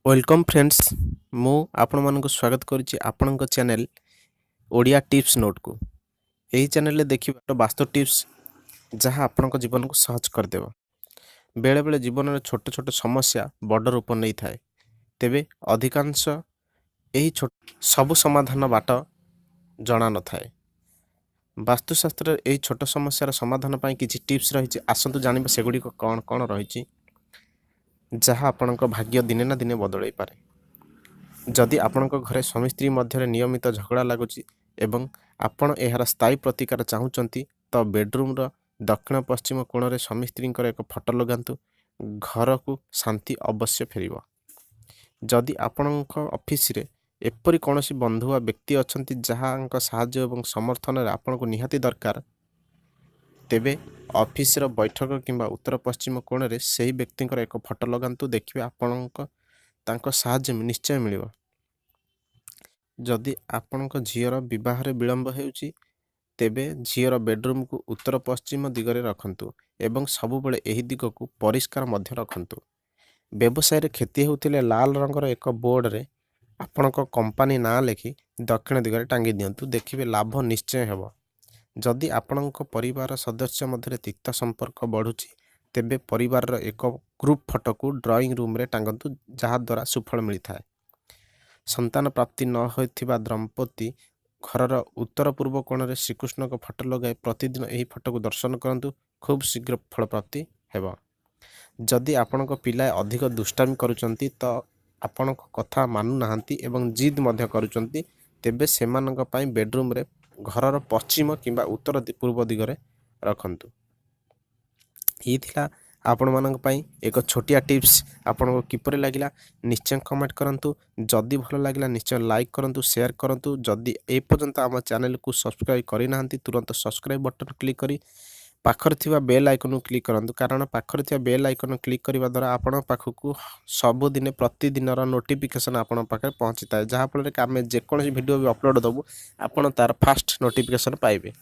Welcome friends मु आपण मानक स्वागत करुच्ची आपण चैनल ओडिया टिप्स नोट को। यही चैनल देखिए वास्तव टिप्स जहाँ आपण जीवन को सहज करदेव। बेले बेले जीवन में छोट छोट समस्या बड़ रूप नहीं थाए, तेबे अधिकांश यही सबु समाधान बाट जना न थाए। वास्तुशास्त्र यही छोट समस्यार समाधान पाई किछि टिप्स रही। आसतु जानिबा सेगुडी कौन कौन रही जहाँ आपणक भाग्य दिने ना दिने बदल पारे। जदि आपणक घरे स्वामी स्त्री मध्य नियमित झगड़ा लगुच एवं आपण यार स्थायी प्रतिकार चाहूँगी तो बेडरूम दक्षिण पश्चिम कोण में स्वामी स्त्री एक फोटो लगातु। घर को शांति अवश्य फेर। जदि आपणक ऑफिस रे एपरी कौन बंधु व व्यक्ति अच्छा जहाँ साहाय्य एवं समर्थन आपन को निहाती दरकार, तेबे ऑफिस रो बैठक किंबा उत्तर पश्चिम कोण में से व्यक्ति एक फोटो लगातु। देखिए आपणक तांको साहाय्य निश्चय मिलिबो। जदि आपणक झीर विवाह विलंब हेउची तेबे झीर बेडरूम को उत्तर पश्चिम दिगरे रखंतु एवं सबुबले एही दिग को परिष्कार मध्य रखंतु। व्यवसाय रे क्षति होउतिले लाल रंगर एक बोर्ड रे आपणक कंपनी ना लिखि दक्षिण दिगरे टांगी दियंतु। देखिबे लाभ निश्चय हेबो। जदि आपणक परिवार सदस्य मध्य तिक्त संपर्क बढ़ुची तेबे परिवार एक ग्रुप फोटो को ड्राइंग रूम रे टांगंतु, जहाँ द्वारा सुफल मिलता है। संतान प्राप्ति न होइथिबा दंपति घर उत्तर पूर्व कोण में श्रीकृष्ण को फोटो लगाए प्रतिदिन यही फोटो को दर्शन करंतु, खूब शीघ्र फल प्राप्ति हेबा। जदि आपणक पिला अधिक दुष्टामी करूचंती तो आपणक कथा मानु नाहंती एवं जिद मध्य करूचंती, तेबे सेमानक पई बेडरूम रे घर पश्चिम किंबा उत्तर पूर्व दिगरे रखंतु। ये थिला आपण मानक पई एक छोटिया टिप्स। आपण को किपरि लागिला निश्चय कमेंट करंतु। जदि भलो लागिला निश्चय लाइक करंतु, शेयर करंतु। जदि ए पर्यंत आम चैनल को सब्सक्राइब करि नाहंती तुरंत सब्सक्राइब बटन क्लिक करी पाखर थिबा बेल आइकन क्लिक करंतु, कारण पाखर थिबा बेल आइकन क्लिक करिबा द्वारा आपण पाखकू सब दिन प्रतिदिन नोटिफिकेशन आपण पाखे पहुंचता है, जहाँ फल आम जेकोसी वीडियो भी अपलोड दबु आपण तार फास्ट नोटिफिकेशन पाइबे।